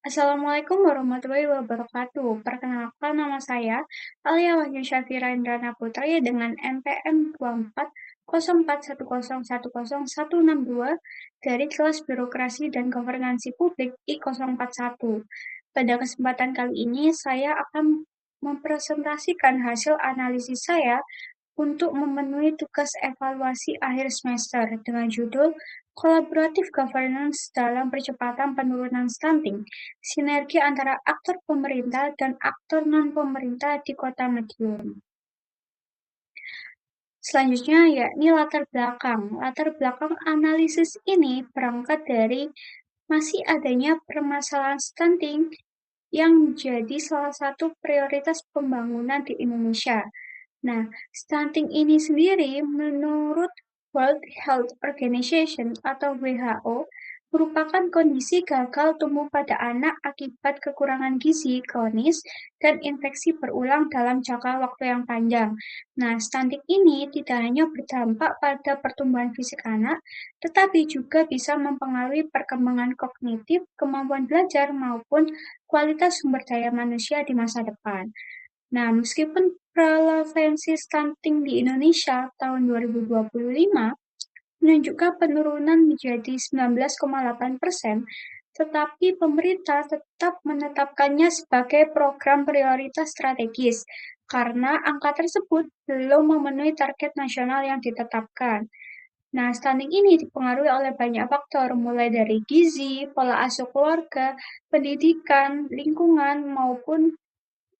Assalamualaikum warahmatullahi wabarakatuh. Perkenalkan nama saya Alia Wahyu Syafira Indrana Putri dengan NPM 240410101062 dari kelas Birokrasi dan Governansi Publik I041. Pada kesempatan kali ini saya akan mempresentasikan hasil analisis saya untuk memenuhi tugas evaluasi akhir semester dengan judul Collaborative Governance dalam Percepatan Penurunan Stunting, Sinergi antara aktor pemerintah dan aktor non-pemerintah di Kota Madiun. Selanjutnya yakni latar belakang. Latar belakang analisis ini berangkat dari masih adanya permasalahan stunting yang menjadi salah satu prioritas pembangunan di Indonesia. Nah, stunting ini sendiri menurut World Health Organization atau WHO merupakan kondisi gagal tumbuh pada anak akibat kekurangan gizi kronis dan infeksi berulang dalam jangka waktu yang panjang. Nah, stunting ini tidak hanya berdampak pada pertumbuhan fisik anak, tetapi juga bisa mempengaruhi perkembangan kognitif, kemampuan belajar, maupun kualitas sumber daya manusia di masa depan. Nah, meskipun prevalensi stunting di Indonesia tahun 2025 menunjukkan penurunan menjadi 19,8%, tetapi pemerintah tetap menetapkannya sebagai program prioritas strategis karena angka tersebut belum memenuhi target nasional yang ditetapkan. Nah, stunting ini dipengaruhi oleh banyak faktor, mulai dari gizi, pola asuh keluarga, pendidikan, lingkungan, maupun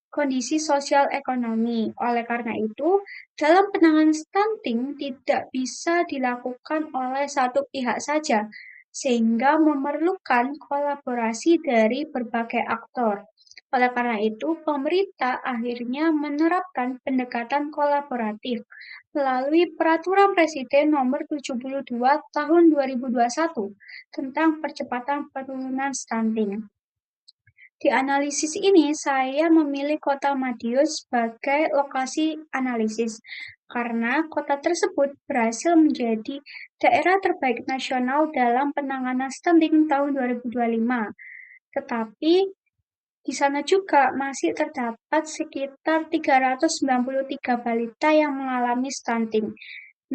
kondisi sosial ekonomi. Oleh karena itu, dalam penanganan stunting tidak bisa dilakukan oleh satu pihak saja, sehingga memerlukan kolaborasi dari berbagai aktor. Oleh karena itu, pemerintah akhirnya menerapkan pendekatan kolaboratif melalui Peraturan Presiden Nomor 72 Tahun 2021 tentang percepatan penurunan stunting. Di analisis ini, saya memilih Kota Madiun sebagai lokasi analisis karena kota tersebut berhasil menjadi daerah terbaik nasional dalam penanganan stunting tahun 2025. Tetapi di sana juga masih terdapat sekitar 393 balita yang mengalami stunting.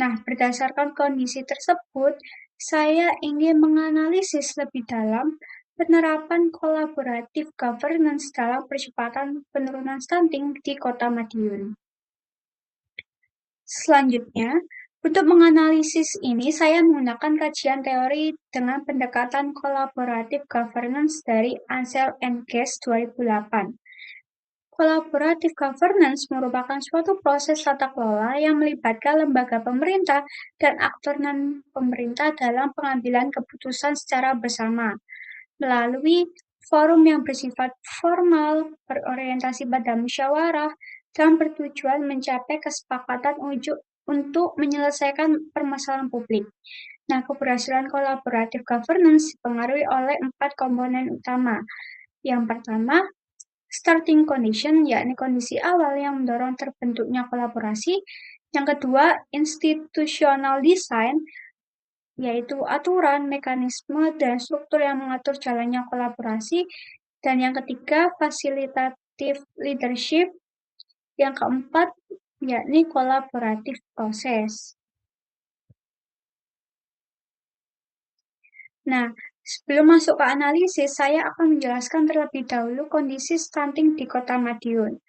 Nah, berdasarkan kondisi tersebut, saya ingin menganalisis lebih dalam penerapan kolaboratif governance dalam percepatan penurunan stunting di Kota Madiun. Selanjutnya, untuk menganalisis ini, saya menggunakan kajian teori dengan pendekatan kolaboratif governance dari Ansel and Guest 2008. Collaborative governance merupakan suatu proses tata kelola yang melibatkan lembaga pemerintah dan aktor non-pemerintah dalam pengambilan keputusan secara bersama, melalui forum yang bersifat formal, berorientasi pada musyawarah, dan bertujuan mencapai kesepakatan untuk menyelesaikan permasalahan publik. Nah, keberhasilan kolaboratif governance dipengaruhi oleh 4 komponen utama. Yang pertama, starting condition, yakni kondisi awal yang mendorong terbentuknya kolaborasi. Yang kedua, institutional design, yaitu aturan, mekanisme, dan struktur yang mengatur jalannya kolaborasi. Dan yang ketiga, facilitative leadership. Yang keempat, yakni kolaboratif proses. Nah, sebelum masuk ke analisis, saya akan menjelaskan terlebih dahulu kondisi stunting di Kota Madiun.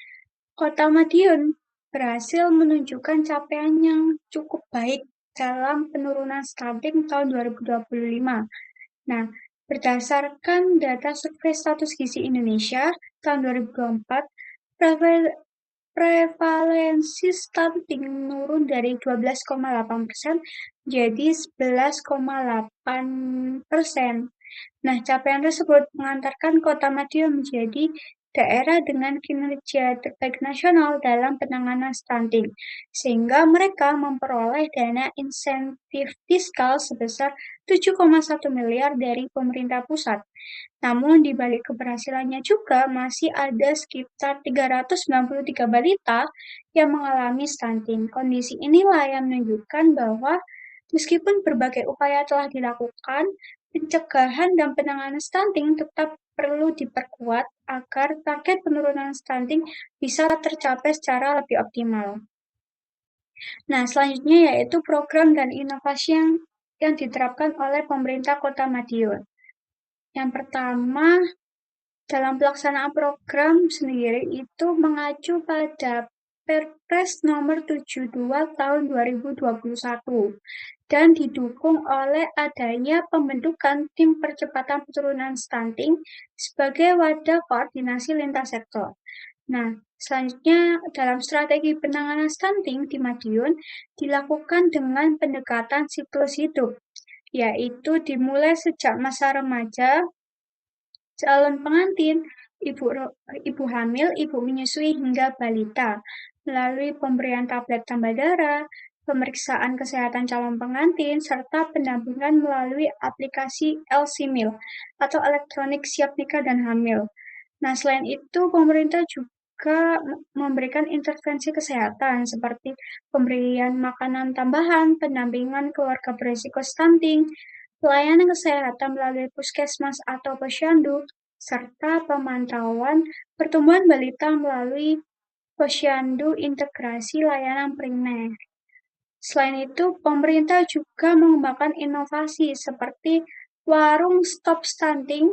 Kota Madiun berhasil menunjukkan capaian yang cukup baik dalam penurunan stunting tahun 2025. Nah, berdasarkan data Survei Status Gizi Indonesia tahun 2024, prevalensi stunting menurun dari 12,8% menjadi 11,8%. Nah, capaian tersebut mengantarkan Kota Madiun menjadi daerah dengan kinerja terbaik nasional dalam penanganan stunting, sehingga mereka memperoleh dana insentif fiskal sebesar 7,1 miliar dari pemerintah pusat. Namun di balik keberhasilannya juga masih ada sekitar 393 balita yang mengalami stunting. Kondisi inilah yang menunjukkan bahwa meskipun berbagai upaya telah dilakukan, pencegahan dan penanganan stunting tetap perlu diperkuat agar target penurunan stunting bisa tercapai secara lebih optimal. Nah, selanjutnya yaitu program dan inovasi yang diterapkan oleh pemerintah Kota Madiun. Yang pertama, dalam pelaksanaan program sendiri itu mengacu pada Perpres nomor 72 tahun 2021 dan didukung oleh adanya pembentukan tim percepatan penurunan stunting sebagai wadah koordinasi lintas sektor. Nah, selanjutnya dalam strategi penanganan stunting di Madiun dilakukan dengan pendekatan siklus hidup, yaitu dimulai sejak masa remaja, calon pengantin, ibu hamil, ibu menyusui hingga balita, melalui pemberian tablet tambah darah, pemeriksaan kesehatan calon pengantin, serta pendampingan melalui aplikasi LCMIL atau elektronik siap nikah dan hamil. Nah, selain itu, pemerintah juga memberikan intervensi kesehatan seperti pemberian makanan tambahan, pendampingan keluarga berisiko stunting, pelayanan kesehatan melalui puskesmas atau posyandu, serta pemantauan pertumbuhan balita melalui posyandu integrasi layanan primer. Selain itu, pemerintah juga mengembangkan inovasi seperti warung stop stunting,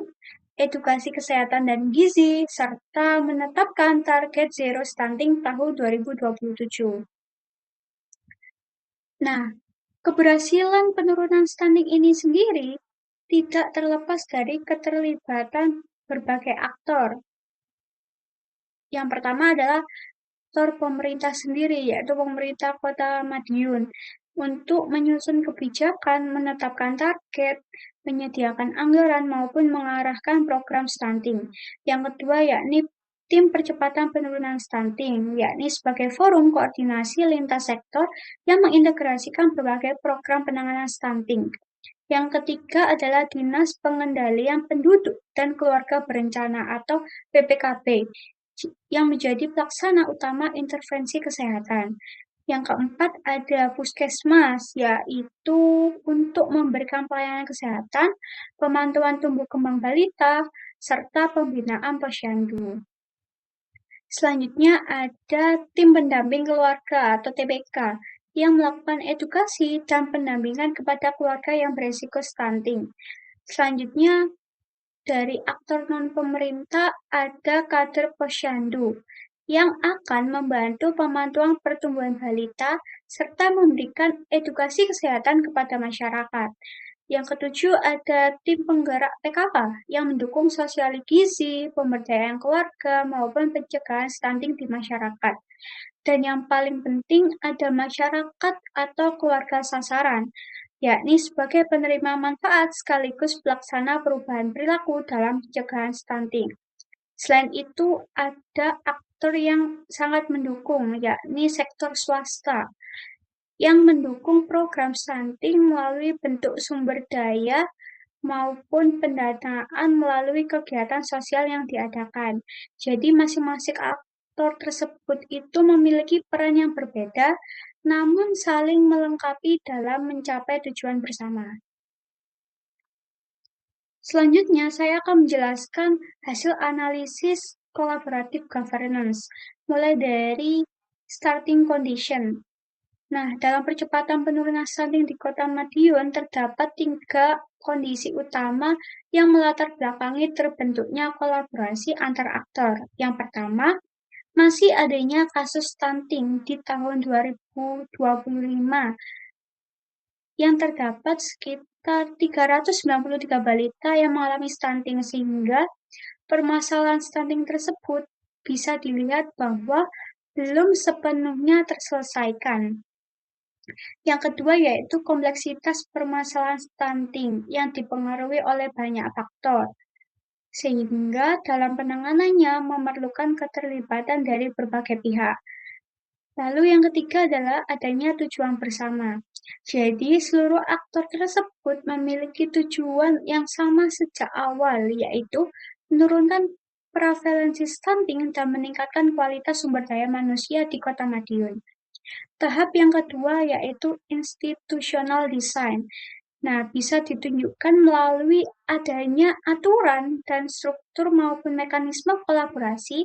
edukasi kesehatan dan gizi, serta menetapkan target zero stunting tahun 2027. Nah, keberhasilan penurunan stunting ini sendiri tidak terlepas dari keterlibatan berbagai aktor. Yang pertama adalah aktor pemerintah sendiri, yaitu pemerintah Kota Madiun, untuk menyusun kebijakan, menetapkan target, menyediakan anggaran, maupun mengarahkan program stunting. Yang kedua, yakni tim percepatan penurunan stunting, yakni sebagai forum koordinasi lintas sektor yang mengintegrasikan berbagai program penanganan stunting. Yang ketiga adalah Dinas Pengendalian Penduduk dan Keluarga Berencana atau PPKB yang menjadi pelaksana utama intervensi kesehatan. Yang keempat ada puskesmas, yaitu untuk memberikan pelayanan kesehatan, pemantauan tumbuh kembang balita, serta pembinaan posyandu. Selanjutnya ada tim pendamping keluarga atau TPK yang melakukan edukasi dan pendampingan kepada keluarga yang berisiko stunting. Selanjutnya dari aktor non-pemerintah ada kader posyandu yang akan membantu pemantauan pertumbuhan balita serta memberikan edukasi kesehatan kepada masyarakat. Yang ketujuh ada tim penggerak PKK yang mendukung sosial gizi, pemberdayaan keluarga, maupun pencegahan stunting di masyarakat. Dan yang paling penting ada masyarakat atau keluarga sasaran, yakni sebagai penerima manfaat sekaligus pelaksana perubahan perilaku dalam pencegahan stunting. Selain itu, ada aktor yang sangat mendukung, yakni sektor swasta, yang mendukung program stunting melalui bentuk sumber daya maupun pendanaan melalui kegiatan sosial yang diadakan. Jadi masing-masing aktor tersebut itu memiliki peran yang berbeda, namun saling melengkapi dalam mencapai tujuan bersama. Selanjutnya, saya akan menjelaskan hasil analisis collaborative governance, mulai dari starting condition. Nah, dalam percepatan penurunan stunting di Kota Madiun terdapat 3 kondisi utama yang melatar belakangi terbentuknya kolaborasi antar aktor. Yang pertama, masih adanya kasus stunting di tahun 2025 yang terdapat sekitar 393 balita yang mengalami stunting sehingga permasalahan stunting tersebut bisa dilihat bahwa belum sepenuhnya terselesaikan. Yang kedua yaitu kompleksitas permasalahan stunting yang dipengaruhi oleh banyak faktor, sehingga dalam penanganannya memerlukan keterlibatan dari berbagai pihak. Lalu yang ketiga adalah adanya tujuan bersama. Jadi seluruh aktor tersebut memiliki tujuan yang sama sejak awal, yaitu menurunkan prevalensi stunting dan meningkatkan kualitas sumber daya manusia di Kota Madiun. Tahap yang kedua yaitu institutional design, Nah, bisa ditunjukkan melalui adanya aturan dan struktur maupun mekanisme kolaborasi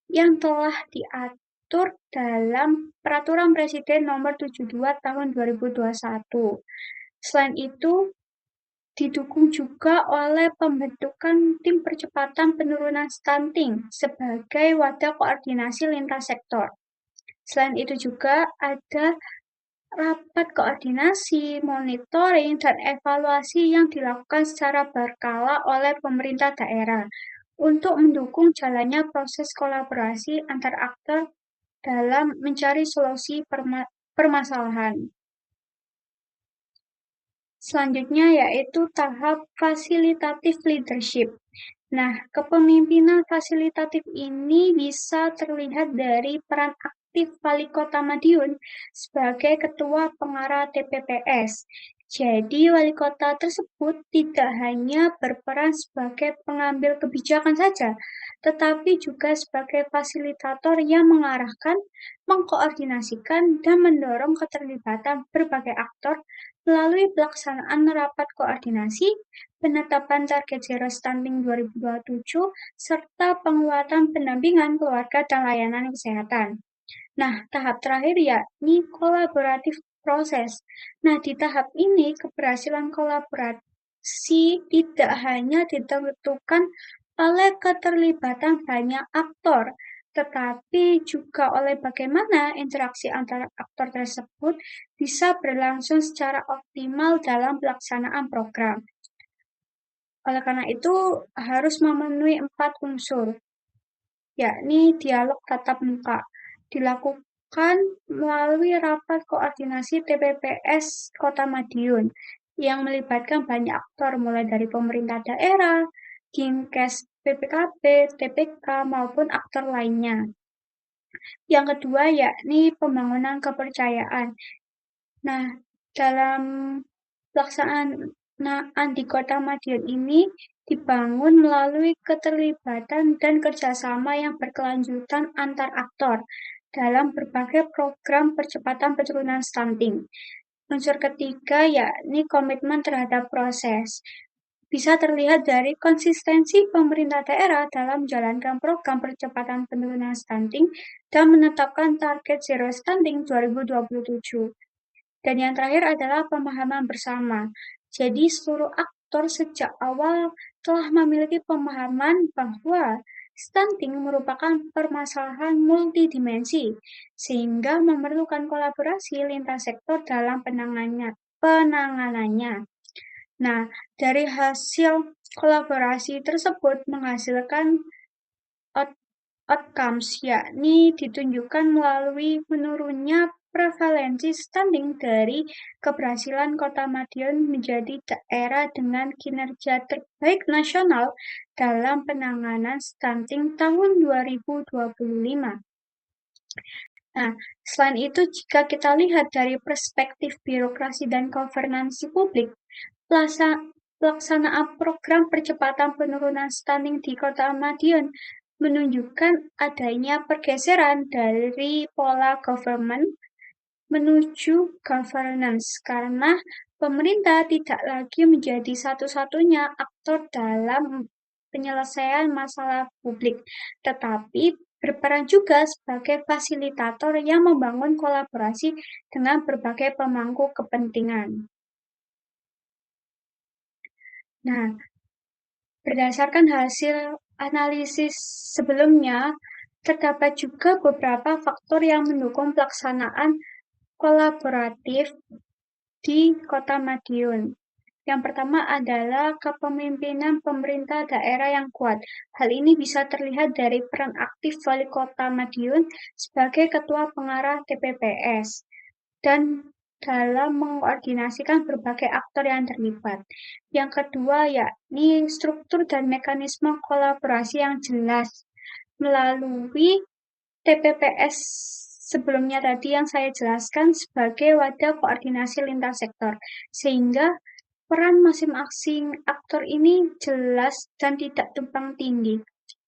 yang telah diatur dalam Peraturan Presiden Nomor 72 Tahun 2021. Selain itu, didukung juga oleh pembentukan Tim Percepatan Penurunan Stunting sebagai wadah koordinasi lintas sektor. Selain itu juga ada rapat koordinasi, monitoring, dan evaluasi yang dilakukan secara berkala oleh pemerintah daerah untuk mendukung jalannya proses kolaborasi antar aktor dalam mencari solusi permasalahan. Selanjutnya yaitu tahap fasilitatif leadership. Nah, kepemimpinan fasilitatif ini bisa terlihat dari peran aktif Wali Kota Madiun sebagai Ketua Pengarah TPPS. Jadi, wali kota tersebut tidak hanya berperan sebagai pengambil kebijakan saja, tetapi juga sebagai fasilitator yang mengarahkan, mengkoordinasikan, dan mendorong keterlibatan berbagai aktor melalui pelaksanaan rapat koordinasi, penetapan target zero stunting 2027, serta penguatan pendampingan keluarga dan layanan kesehatan. Nah, tahap terakhir yakni kolaboratif proses. Nah, di tahap ini keberhasilan kolaborasi tidak hanya ditentukan oleh keterlibatan banyak aktor, tetapi juga oleh bagaimana interaksi antara aktor tersebut bisa berlangsung secara optimal dalam pelaksanaan program. Oleh karena itu, harus memenuhi 4 unsur, yakni dialog tatap muka, dilakukan melalui rapat koordinasi TPPS Kota Madiun yang melibatkan banyak aktor mulai dari pemerintah daerah, Dinkes, BPKB, TPK, maupun aktor lainnya. Yang kedua yakni pembangunan kepercayaan. Nah, dalam pelaksanaan di Kota Madiun ini dibangun melalui keterlibatan dan kerjasama yang berkelanjutan antar aktor dalam berbagai program percepatan penurunan stunting. Unsur ketiga yakni komitmen terhadap proses. Bisa terlihat dari konsistensi pemerintah daerah dalam menjalankan program percepatan penurunan stunting dan menetapkan target zero stunting 2027. Dan yang terakhir adalah pemahaman bersama. Jadi seluruh aktor sejak awal telah memiliki pemahaman bahwa stunting merupakan permasalahan multidimensi, sehingga memerlukan kolaborasi lintas sektor dalam penanganannya. Nah, dari hasil kolaborasi tersebut menghasilkan outcomes, yakni ditunjukkan melalui menurunnya prevalensi stunting dari keberhasilan Kota Madiun menjadi daerah dengan kinerja terbaik nasional dalam penanganan stunting tahun 2025. Nah, selain itu jika kita lihat dari perspektif birokrasi dan governansi publik, pelaksanaan program percepatan penurunan stunting di Kota Madiun menunjukkan adanya pergeseran dari pola government menuju governance karena pemerintah tidak lagi menjadi satu-satunya aktor dalam penyelesaian masalah publik, tetapi berperan juga sebagai fasilitator yang membangun kolaborasi dengan berbagai pemangku kepentingan. Nah, berdasarkan hasil analisis sebelumnya, terdapat juga beberapa faktor yang mendukung pelaksanaan kolaboratif di Kota Madiun. Yang pertama adalah kepemimpinan pemerintah daerah yang kuat. Hal ini bisa terlihat dari peran aktif Wali Kota Madiun sebagai Ketua Pengarah TPPS dan dalam mengkoordinasikan berbagai aktor yang terlibat. Yang kedua yakni struktur dan mekanisme kolaborasi yang jelas melalui TPPS sebelumnya tadi yang saya jelaskan sebagai wadah koordinasi lintas sektor, sehingga peran masing-masing aktor ini jelas dan tidak tumpang tindih.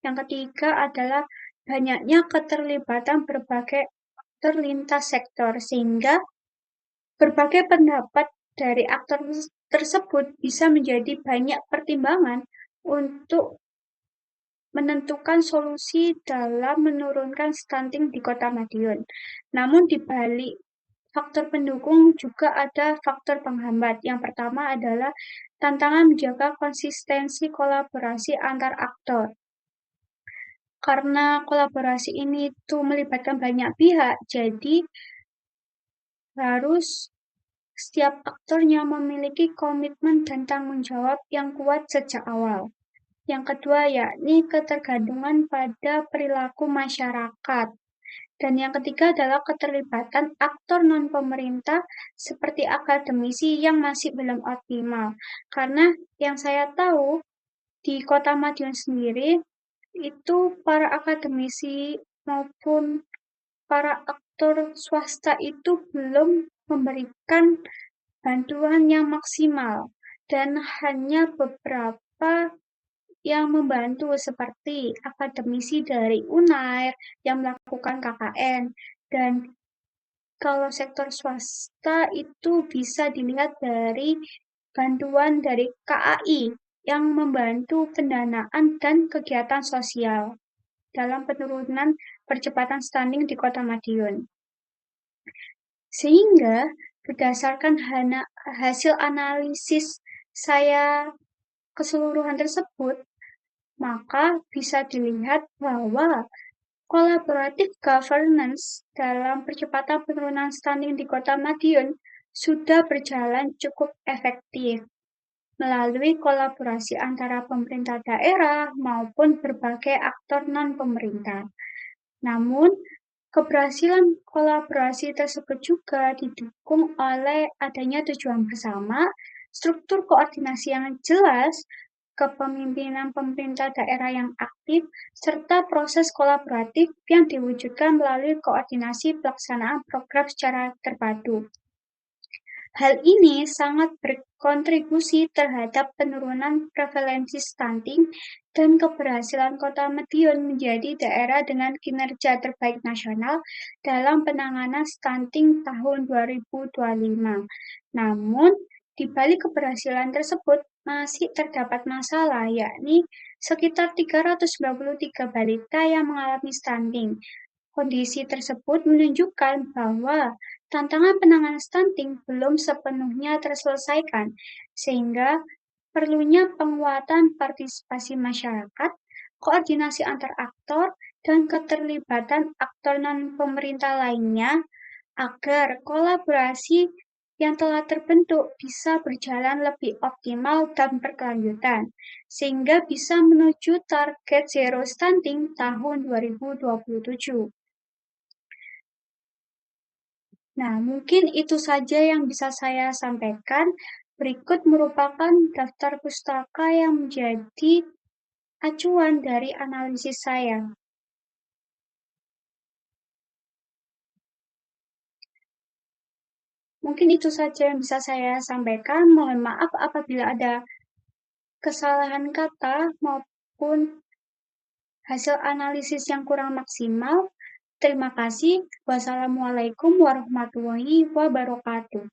Yang ketiga adalah banyaknya keterlibatan berbagai aktor lintas sektor, sehingga berbagai pendapat dari aktor tersebut bisa menjadi banyak pertimbangan untuk menentukan solusi dalam menurunkan stunting di Kota Madiun. Namun di balik faktor pendukung juga ada faktor penghambat. Yang pertama adalah tantangan menjaga konsistensi kolaborasi antar aktor. Karena kolaborasi ini tuh melibatkan banyak pihak, jadi harus setiap aktornya memiliki komitmen dan tanggung jawab yang kuat sejak awal. Yang kedua yakni ketergantungan pada perilaku masyarakat. Dan yang ketiga adalah keterlibatan aktor non-pemerintah seperti akademisi yang masih belum optimal. Karena yang saya tahu di Kota Madiun sendiri itu para akademisi maupun para aktor swasta itu belum memberikan bantuan yang maksimal dan hanya beberapa yang membantu seperti akademisi dari UNAIR yang melakukan KKN dan kalau sektor swasta itu bisa dilihat dari bantuan dari KAI yang membantu pendanaan dan kegiatan sosial dalam penurunan percepatan stunting di Kota Madiun. Sehingga berdasarkan hasil analisis saya keseluruhan tersebut, maka bisa dilihat bahwa collaborative governance dalam percepatan penurunan stunting di Kota Madiun sudah berjalan cukup efektif melalui kolaborasi antara pemerintah daerah maupun berbagai aktor non-pemerintah. Namun, keberhasilan kolaborasi tersebut juga didukung oleh adanya tujuan bersama, struktur koordinasi yang jelas, kepemimpinan pemerintah daerah yang aktif, serta proses kolaboratif yang diwujudkan melalui koordinasi pelaksanaan program secara terpadu. Hal ini sangat berkontribusi terhadap penurunan prevalensi stunting dan keberhasilan Kota Madiun menjadi daerah dengan kinerja terbaik nasional dalam penanganan stunting tahun 2025. Namun, di balik keberhasilan tersebut masih terdapat masalah, yakni sekitar 393 balita yang mengalami stunting. Kondisi tersebut menunjukkan bahwa tantangan penanganan stunting belum sepenuhnya terselesaikan, sehingga perlunya penguatan partisipasi masyarakat, koordinasi antar aktor, dan keterlibatan aktor non-pemerintah lainnya agar kolaborasi yang telah terbentuk bisa berjalan lebih optimal dan berkelanjutan, sehingga bisa menuju target zero stunting tahun 2027. Nah, mungkin itu saja yang bisa saya sampaikan. Berikut merupakan daftar pustaka yang menjadi acuan dari analisis saya. Mungkin itu saja yang bisa saya sampaikan. Mohon maaf apabila ada kesalahan kata maupun hasil analisis yang kurang maksimal. Terima kasih. Wassalamualaikum warahmatullahi wabarakatuh.